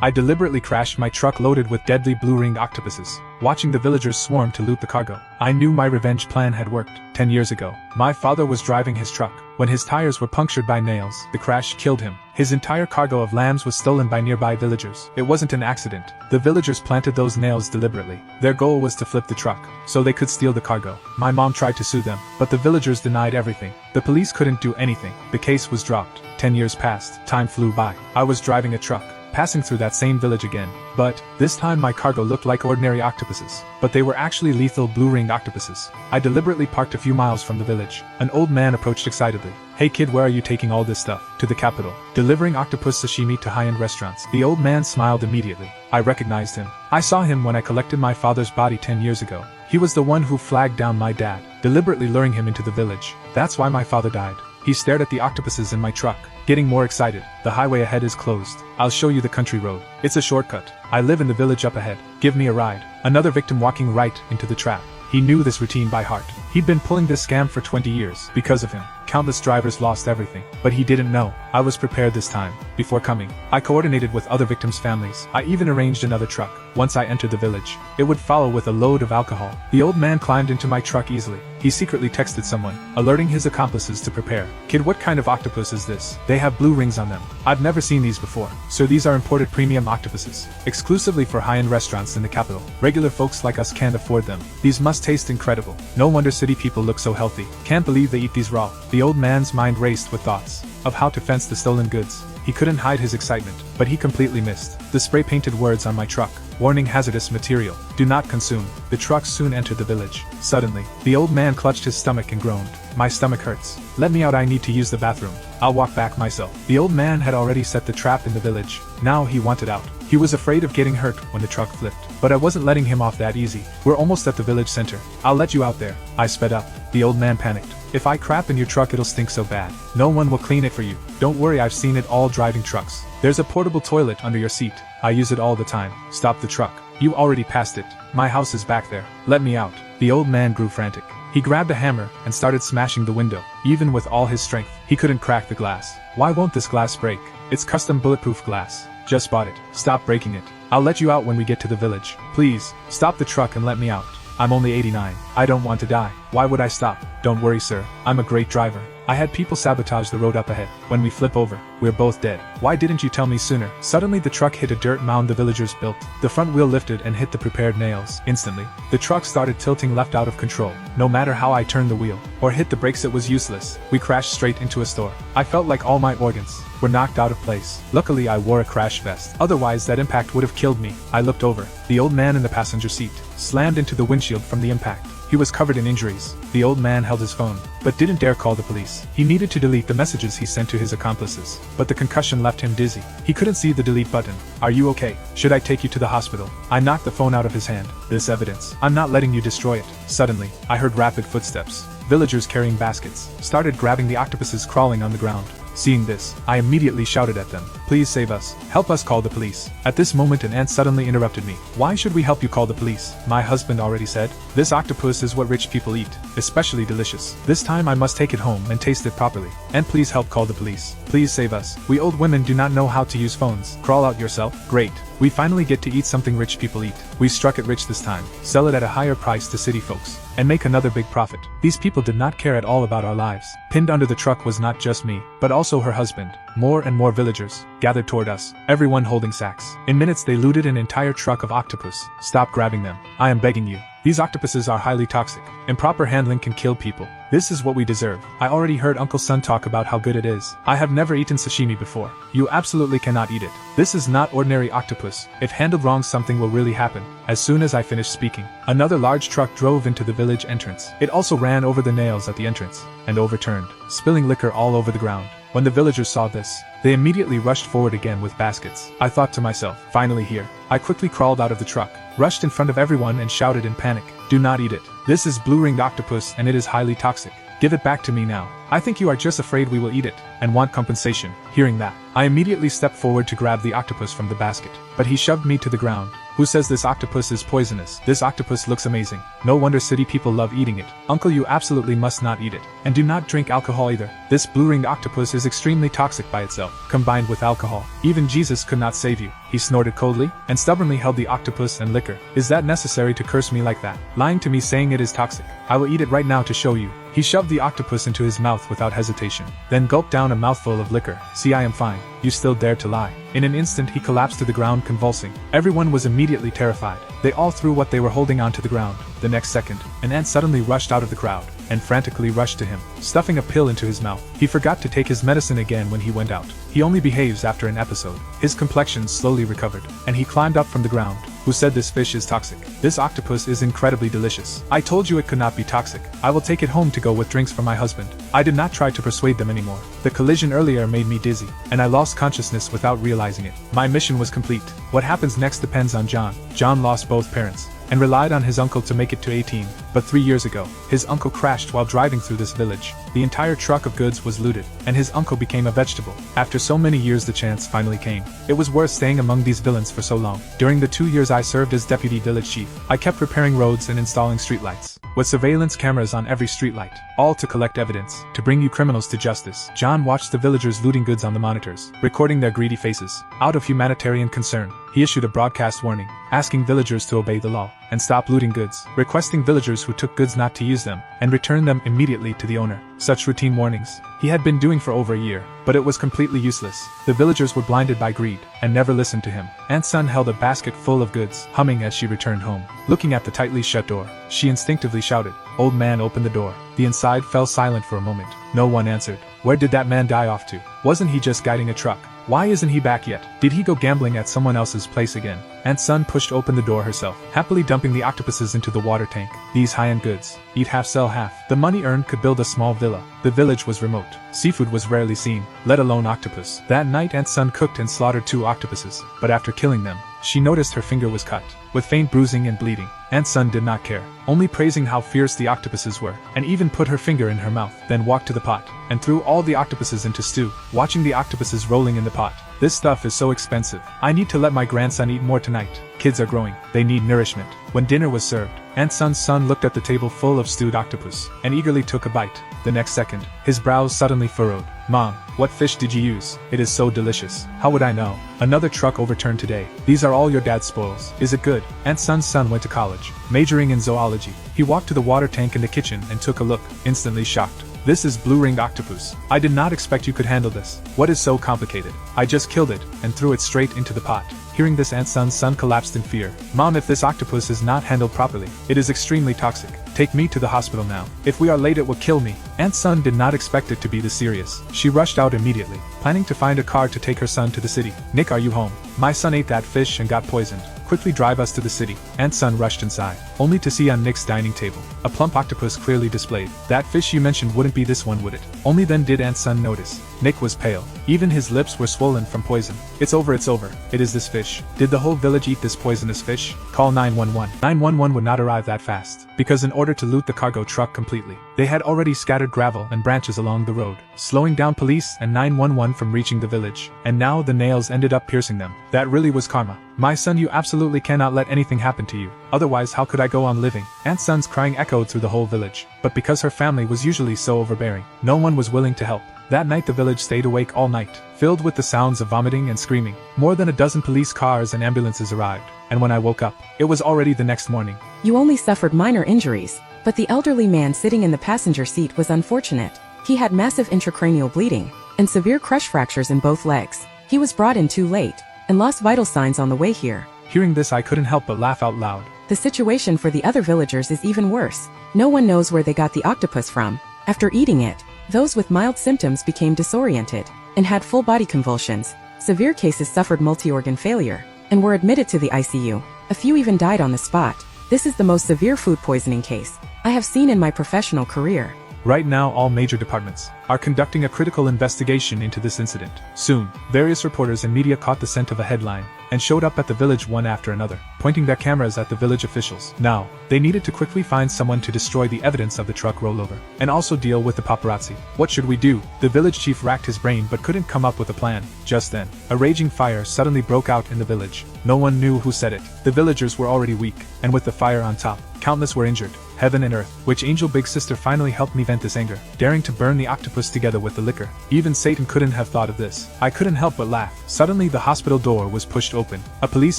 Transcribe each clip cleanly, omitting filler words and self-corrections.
I deliberately crashed my truck loaded with deadly blue-ringed octopuses, watching the villagers swarm to loot the cargo. I knew my revenge plan had worked. 10 years ago, my father was driving his truck. When his tires were punctured by nails, the crash killed him. His entire cargo of lambs was stolen by nearby villagers. It wasn't an accident. The villagers planted those nails deliberately. Their goal was to flip the truck, so they could steal the cargo. My mom tried to sue them, but the villagers denied everything. The police couldn't do anything. The case was dropped. 10 years passed. Time flew by. I was driving a truck, passing through that same village again. But this time my cargo looked like ordinary octopuses, but they were actually lethal blue-ringed octopuses. I deliberately parked a few miles from the village. An old man approached excitedly. "Hey kid, where are you taking all this stuff?" "To the capital. Delivering octopus sashimi to high-end restaurants." The old man smiled immediately. I recognized him. I saw him when I collected my father's body 10 years ago. He was the one who flagged down my dad, deliberately luring him into the village. That's why my father died. He stared at the octopuses in my truck, getting more excited. "The highway ahead is closed. I'll show you the country road. It's a shortcut. I live in the village up ahead. Give me a ride." Another victim walking right into the trap. He knew this routine by heart. He'd been pulling this scam for 20 years. Because of him, countless drivers lost everything. But he didn't know. I was prepared this time. Before coming, I coordinated with other victims' families. I even arranged another truck. Once I entered the village, it would follow with a load of alcohol. The old man climbed into my truck easily. He secretly texted someone, alerting his accomplices to prepare. "Kid, what kind of octopus is this? They have blue rings on them. I've never seen these before." "Sir, these are imported premium octopuses, exclusively for high-end restaurants in the capital. Regular folks like us can't afford them. These must taste incredible. No wonder city people look so healthy. Can't believe they eat these raw." The old man's mind raced with thoughts of how to fence the stolen goods. He couldn't hide his excitement, but he completely missed the spray-painted words on my truck. "Warning, hazardous material. Do not consume." The truck soon entered the village. Suddenly, the old man clutched his stomach and groaned. "My stomach hurts. Let me out, I need to use the bathroom. I'll walk back myself." The old man had already set the trap in the village. Now he wanted out. He was afraid of getting hurt when the truck flipped. But I wasn't letting him off that easy. "We're almost at the village center. I'll let you out there." I sped up. The old man panicked. "If I crap in your truck, it'll stink so bad. No one will clean it for you." "Don't worry, I've seen it all driving trucks. There's a portable toilet under your seat. I use it all the time." "Stop the truck. You already passed it. My house is back there. Let me out." The old man grew frantic. He grabbed a hammer and started smashing the window. Even with all his strength, he couldn't crack the glass. "Why won't this glass break? It's custom bulletproof glass. Just bought it. Stop breaking it. I'll let you out when we get to the village. Please, stop the truck and let me out. I'm only 89. I don't want to die." "Why would I stop?" "Don't worry, sir. I'm a great driver. I had people sabotage the road up ahead. When we flip over, we're both dead." "Why didn't you tell me sooner?" Suddenly the truck hit a dirt mound the villagers built. The front wheel lifted and hit the prepared nails. Instantly, the truck started tilting left out of control. No matter how I turned the wheel or hit the brakes, it was useless. We crashed straight into a store. I felt like all my organs were knocked out of place. Luckily I wore a crash vest. Otherwise that impact would have killed me. I looked over. The old man in the passenger seat slammed into the windshield from the impact. He was covered in injuries. The old man held his phone, but didn't dare call the police. He needed to delete the messages he sent to his accomplices, but the concussion left him dizzy. He couldn't see the delete button. "Are you okay? Should I take you to the hospital?" I knocked the phone out of his hand. "This evidence. I'm not letting you destroy it." Suddenly, I heard rapid footsteps. Villagers carrying baskets started grabbing the octopuses crawling on the ground. Seeing this, I immediately shouted at them, "Please save us. Help us call the police." At this moment an ant suddenly interrupted me. "Why should we help you call the police?" My husband already said. "This octopus is what rich people eat. Especially delicious. This time I must take it home and taste it properly. And please help call the police. Please save us. We old women do not know how to use phones." "Crawl out yourself." "Great. We finally get to eat something rich people eat." We struck it rich this time. Sell it at a higher price to city folks and make another big profit. These people did not care at all about our lives. Pinned under the truck was not just me, but also her husband. More and more villagers gathered toward us, everyone holding sacks. In minutes they looted an entire truck of octopus. "Stop grabbing them. I am begging you. These octopuses are highly toxic. Improper handling can kill people. This is what we deserve." I already heard Uncle Son talk about how good it is. "I have never eaten sashimi before. You absolutely cannot eat it. This is not ordinary octopus. If handled wrong, something will really happen." As soon as I finished speaking, another large truck drove into the village entrance. It also ran over the nails at the entrance and overturned, spilling liquor all over the ground. When the villagers saw this, they immediately rushed forward again with baskets. I thought to myself, finally here. I quickly crawled out of the truck, rushed in front of everyone and shouted in panic, "Do not eat it. This is blue-ringed octopus and it is highly toxic. Give it back to me now." I think you are just afraid we will eat it, and want compensation. Hearing that, I immediately stepped forward to grab the octopus from the basket, but he shoved me to the ground. Who says this octopus is poisonous? This octopus looks amazing. No wonder city people love eating it. Uncle, you absolutely must not eat it. And do not drink alcohol either. This blue-ringed octopus is extremely toxic by itself, combined with alcohol. Even Jesus could not save you. He snorted coldly, and stubbornly held the octopus and liquor. Is that necessary to curse me like that? Lying to me saying it is toxic. I will eat it right now to show you. He shoved the octopus into his mouth without hesitation, then gulped down a mouthful of liquor. See, I am fine. You still dare to lie. In an instant he collapsed to the ground convulsing. Everyone was immediately terrified. They all threw what they were holding onto the ground. The next second, an ant suddenly rushed out of the crowd, and frantically rushed to him, stuffing a pill into his mouth. He forgot to take his medicine again when he went out. He only behaves after an episode. His complexion slowly recovered, and he climbed up from the ground. Who said this fish is toxic? This octopus is incredibly delicious. I told you it could not be toxic. I will take it home to go with drinks for my husband. I did not try to persuade them anymore. The collision earlier made me dizzy, and I lost consciousness without realizing it. My mission was complete. What happens next depends on John. John lost both parents, and relied on his uncle to make it to 18. But 3 years ago, his uncle crashed while driving through this village. The entire truck of goods was looted, and his uncle became a vegetable. After so many years the chance finally came. It was worth staying among these villains for so long. During the 2 years I served as deputy village chief, I kept repairing roads and installing streetlights, with surveillance cameras on every streetlight, all to collect evidence, to bring you criminals to justice. John watched the villagers looting goods on the monitors, recording their greedy faces. Out of humanitarian concern, he issued a broadcast warning, asking villagers to obey the law, and stop looting goods, requesting villagers who took goods not to use them, and return them immediately to the owner. Such routine warnings he had been doing for over a year, but it was completely useless. The villagers were blinded by greed, and never listened to him. Aunt Sun held a basket full of goods, humming as she returned home. Looking at the tightly shut door, she instinctively shouted, "Old man, open the door." The inside fell silent for a moment. No one answered. Where did that man die off to? Wasn't he just guiding a truck? Why isn't he back yet? Did he go gambling at someone else's place again? Aunt Sun pushed open the door herself, happily dumping the octopuses into the water tank. These high-end goods, eat half, sell half. The money earned could build a small villa. The village was remote. Seafood was rarely seen, let alone octopus. That night Aunt Sun cooked and slaughtered 2 octopuses, but after killing them, she noticed her finger was cut, with faint bruising and bleeding. Aunt Sun did not care, only praising how fierce the octopuses were, and even put her finger in her mouth, then walked to the pot, and threw all the octopuses into stew, watching the octopuses rolling in the pot. This stuff is so expensive. I need to let my grandson eat more tonight. Kids are growing. They need nourishment. When dinner was served, Aunt Sun's son looked at the table full of stewed octopus, and eagerly took a bite. The next second, his brows suddenly furrowed. Mom, what fish did you use? It is so delicious. How would I know? Another truck overturned today. These are all your dad's spoils. Is it good? Aunt Sun's son went to college, majoring in zoology. He walked to the water tank in the kitchen and took a look, instantly shocked. This is blue-ringed octopus. I did not expect you could handle this. What is so complicated? I just killed it, and threw it straight into the pot. Hearing this, Aunt Sun's son collapsed in fear. Mom, if this octopus is not handled properly, it is extremely toxic. Take me to the hospital now. If we are late it will kill me. Aunt Sun did not expect it to be this serious. She rushed out immediately, planning to find a car to take her son to the city. Nick, are you home? My son ate that fish and got poisoned. Quickly drive us to the city. Aunt Sun rushed inside, only to see on Nick's dining table a plump octopus clearly displayed. That fish you mentioned wouldn't be this one, would it? Only then did Aunt Sun notice. Nick was pale. Even his lips were swollen from poison. It's over, it's over. It is this fish. Did the whole village eat this poisonous fish? Call 911. 911 would not arrive that fast, because in order to loot the cargo truck completely, they had already scattered gravel and branches along the road, slowing down police and 911 from reaching the village. And now the nails ended up piercing them. That really was karma. My son, you absolutely cannot let anything happen to you. Otherwise, how could I go on living? Aunt Sun's crying echoed through the whole village. But because her family was usually so overbearing, no one was willing to help. That night the village stayed awake all night, filled with the sounds of vomiting and screaming. More than a dozen police cars and ambulances arrived, and when I woke up, it was already the next morning. You only suffered minor injuries, but the elderly man sitting in the passenger seat was unfortunate. He had massive intracranial bleeding, and severe crush fractures in both legs. He was brought in too late, and lost vital signs on the way here. Hearing this, I couldn't help but laugh out loud. The situation for the other villagers is even worse. No one knows where they got the octopus from. After eating it, those with mild symptoms became disoriented, and had full body convulsions. Severe cases suffered multi-organ failure, and were admitted to the ICU. A few even died on the spot. This is the most severe food poisoning case I have seen in my professional career. Right now all major departments are conducting a critical investigation into this incident. Soon, various reporters and media caught the scent of a headline. and showed up at the village one after another, pointing their cameras at the village officials. Now, they needed to quickly find someone to destroy the evidence of the truck rollover, and also deal with the paparazzi. What should we do? The village chief racked his brain but couldn't come up with a plan. Just then, a raging fire suddenly broke out in the village. No one knew who set it. The villagers were already weak, and with the fire on top, countless were injured. Heaven and earth, which angel big sister finally helped me vent this anger, daring to burn the octopus together with the liquor. Even Satan couldn't have thought of this. I couldn't help but laugh. Suddenly the hospital door was pushed open. A police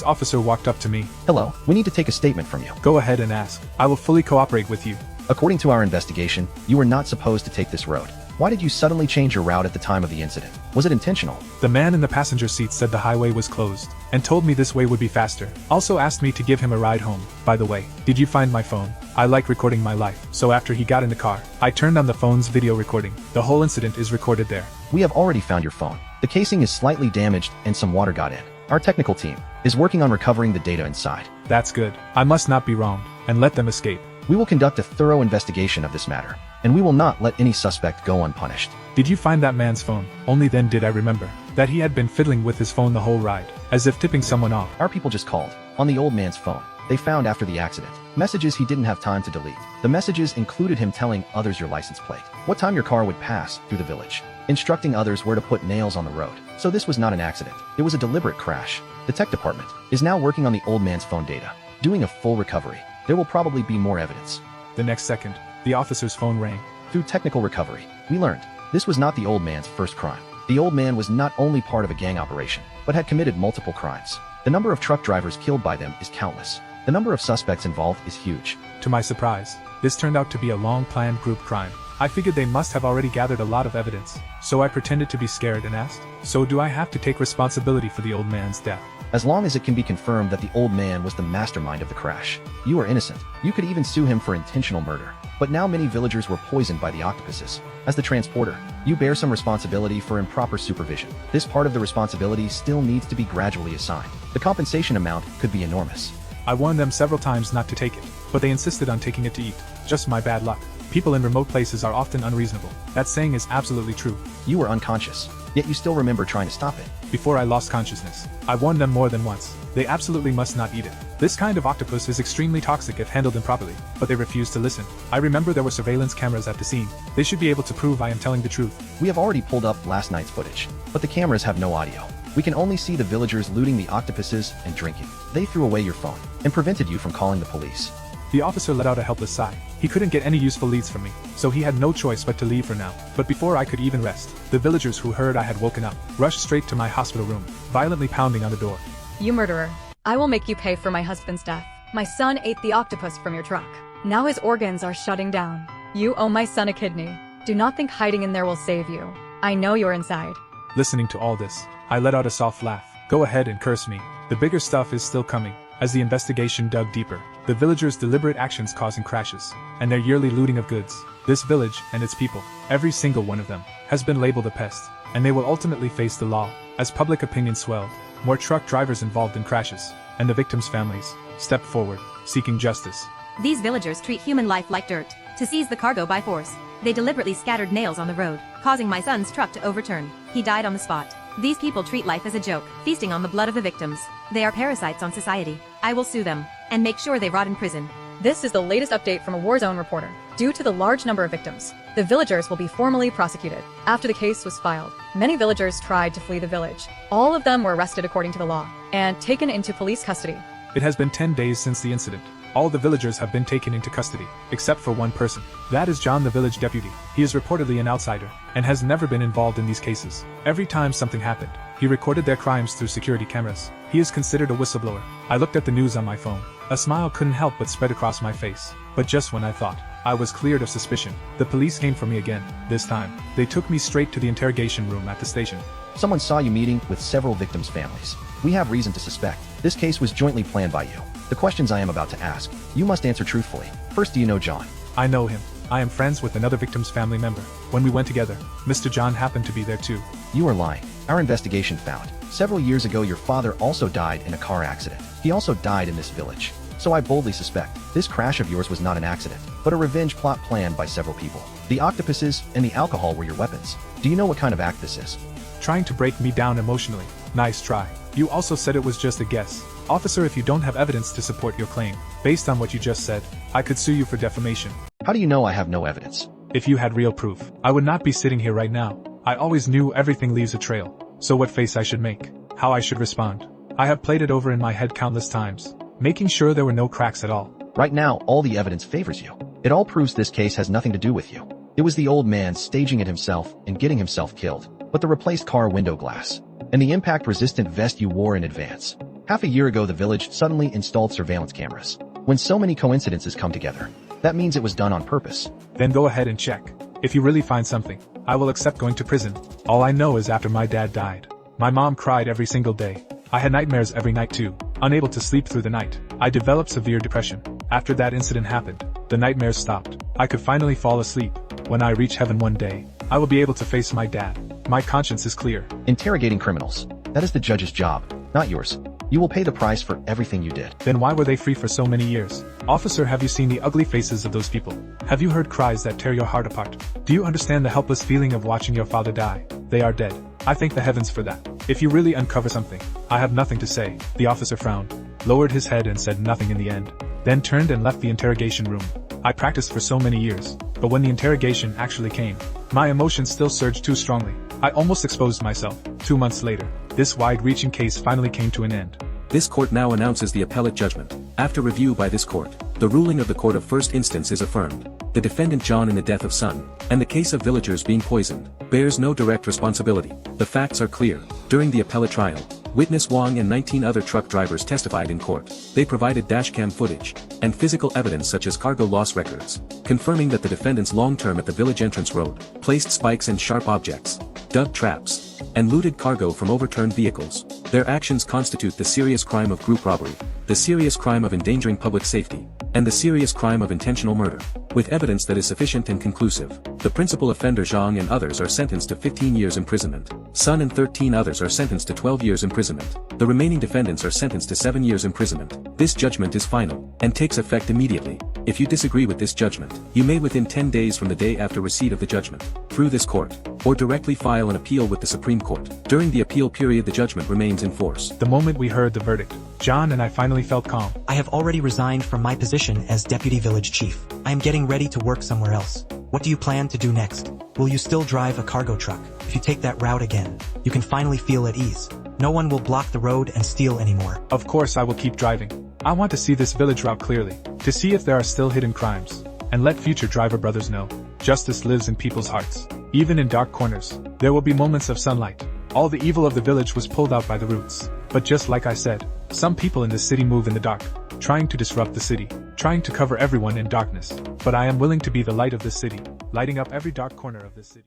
officer walked up to me. Hello, we need to take a statement from you. Go ahead and ask. I will fully cooperate with you. According to our investigation, you were not supposed to take this road. Why did you suddenly change your route at the time of the incident? Was it intentional? The man in the passenger seat said the highway was closed, and told me this way would be faster. Also asked me to give him a ride home. By the way, did you find my phone? I like recording my life. So after he got in the car, I turned on the phone's video recording. The whole incident is recorded there. We have already found your phone. The casing is slightly damaged and some water got in. Our technical team is working on recovering the data inside. That's good. I must not be wronged, and let them escape. We will conduct a thorough investigation of this matter, and we will not let any suspect go unpunished. Did you find that man's phone? Only then did I remember that he had been fiddling with his phone the whole ride, as if tipping someone off. Our people just called on the old man's phone. They found after the accident messages he didn't have time to delete. The messages included him telling others your license plate, what time your car would pass through the village, instructing others where to put nails on the road. So this was not an accident. It was a deliberate crash. The tech department is now working on the old man's phone data, doing a full recovery. There will probably be more evidence. The next second, the officer's phone rang. Through technical recovery, we learned this was not the old man's first crime. The old man was not only part of a gang operation, but had committed multiple crimes. The number of truck drivers killed by them is countless. The number of suspects involved is huge. To my surprise, this turned out to be a long-planned group crime. I figured they must have already gathered a lot of evidence, so I pretended to be scared and asked, "So do I have to take responsibility for the old man's death?" As long as it can be confirmed that the old man was the mastermind of the crash, you are innocent. You could even sue him for intentional murder. But now many villagers were poisoned by the octopuses. As the transporter, you bear some responsibility for improper supervision. This part of the responsibility still needs to be gradually assigned. The compensation amount could be enormous. I warned them several times not to take it, but they insisted on taking it to eat. Just my bad luck. People in remote places are often unreasonable. That saying is absolutely true. You were unconscious, yet you still remember trying to stop it. Before I lost consciousness, I warned them more than once. They absolutely must not eat it. This kind of octopus is extremely toxic if handled improperly, but they refused to listen. I remember there were surveillance cameras at the scene. They should be able to prove I am telling the truth. We have already pulled up last night's footage, but the cameras have no audio. We can only see the villagers looting the octopuses and drinking. They threw away your phone and prevented you from calling the police. The officer let out a helpless sigh. He couldn't get any useful leads from me, so he had no choice but to leave for now. But before I could even rest, the villagers who heard I had woken up rushed straight to my hospital room, violently pounding on the door. You murderer. I will make you pay for my husband's death. My son ate the octopus from your truck. Now his organs are shutting down. You owe my son a kidney. Do not think hiding in there will save you. I know you're inside. Listening to all this, I let out a soft laugh. Go ahead and curse me. The bigger stuff is still coming. As the investigation dug deeper, the villagers' deliberate actions causing crashes, and their yearly looting of goods. This village and its people, every single one of them, has been labeled a pest, and they will ultimately face the law. As public opinion swelled, more truck drivers involved in crashes, and the victims' families, stepped forward, seeking justice. These villagers treat human life like dirt. To seize the cargo by force, they deliberately scattered nails on the road, causing my son's truck to overturn. He died on the spot. These people treat life as a joke, feasting on the blood of the victims. They are parasites on society. I will sue them, and make sure they rot in prison. This is the latest update from a Warzone reporter. Due to the large number of victims, the villagers will be formally prosecuted. After the case was filed, many villagers tried to flee the village. All of them were arrested according to the law, and taken into police custody. It has been 10 days since the incident. All the villagers have been taken into custody, except for one person. That is John, the village deputy. He is reportedly an outsider, and has never been involved in these cases. Every time something happened, he recorded their crimes through security cameras. He is considered a whistleblower. I looked at the news on my phone. A smile couldn't help but spread across my face. But just when I thought I was cleared of suspicion, the police came for me again. This time, they took me straight to the interrogation room at the station. Someone saw you meeting with several victims' families. We have reason to suspect this case was jointly planned by you. The questions I am about to ask, you must answer truthfully. First, do you know John? I know him. I am friends with another victim's family member. When we went together, Mr. John happened to be there too. You are lying. Our investigation found several years ago your father also died in a car accident. He also died in this village. So I boldly suspect this crash of yours was not an accident, but a revenge plot planned by several people. The octopuses and the alcohol were your weapons. Do you know what kind of act this is? Trying to break me down emotionally. Nice try. You also said it was just a guess. Officer, if you don't have evidence to support your claim, based on what you just said, I could sue you for defamation. How do you know I have no evidence? If you had real proof, I would not be sitting here right now. I always knew everything leaves a trail. So what face I should make, how I should respond. I have played it over in my head countless times, making sure there were no cracks at all. Right now, all the evidence favors you. It all proves this case has nothing to do with you. It was the old man staging it himself and getting himself killed, but the replaced car window glass, and the impact-resistant vest you wore in advance. Half a year ago, the village suddenly installed surveillance cameras. When so many coincidences come together, that means it was done on purpose. Then go ahead and check. If you really find something, I will accept going to prison. All I know is after my dad died, my mom cried every single day. I had nightmares every night too, unable to sleep through the night. I developed severe depression. After that incident happened, the nightmares stopped. I could finally fall asleep. When I reach heaven one day, I will be able to face my dad. My conscience is clear. Interrogating criminals. That is the judge's job, not yours. You will pay the price for everything you did. Then why were they free for so many years? Officer, have you seen the ugly faces of those people? Have you heard cries that tear your heart apart? Do you understand the helpless feeling of watching your father die? They are dead. I thank the heavens for that. If you really uncover something, I have nothing to say. The officer frowned, lowered his head and said nothing in the end, then turned and left the interrogation room. I practiced for so many years, but when the interrogation actually came, my emotions still surged too strongly. I almost exposed myself. 2 months later, this wide-reaching case finally came to an end. This court now announces the appellate judgment. After review by this court, the ruling of the court of first instance is affirmed. The defendant John in the death of son, and the case of villagers being poisoned, bears no direct responsibility. The facts are clear. During the appellate trial, witness Wong and 19 other truck drivers testified in court. They provided dashcam footage and physical evidence such as cargo loss records, confirming that the defendants long-term at the village entrance road placed spikes and sharp objects, dug traps, and looted cargo from overturned vehicles. Their actions constitute the serious crime of group robbery, the serious crime of endangering public safety, and the serious crime of intentional murder. With evidence that is sufficient and conclusive, the principal offender Zhang and others are sentenced to 15 years imprisonment. Sun and 13 others are sentenced to 12 years imprisonment. The remaining defendants are sentenced to 7 years imprisonment. This judgment is final, and takes effect immediately. If you disagree with this judgment, you may within 10 days from the day after receipt of the judgment, through this court, or directly file an appeal with the Supreme Court. During the appeal period, the judgment remains in force. The moment we heard the verdict, John and I finally felt calm. I have already resigned from my position as Deputy Village Chief. I am getting ready to work somewhere else. What do you plan to do next? Will you still drive a cargo truck? If you take that route again, you can finally feel at ease. No one will block the road and steal anymore. Of course I will keep driving. I want to see this village route clearly, to see if there are still hidden crimes, and let future driver brothers know. Justice lives in people's hearts. Even in dark corners, there will be moments of sunlight. All the evil of the village was pulled out by the roots. But just like I said, some people in the city move in the dark, trying to disrupt the city, trying to cover everyone in darkness. But I am willing to be the light of this city, lighting up every dark corner of this city.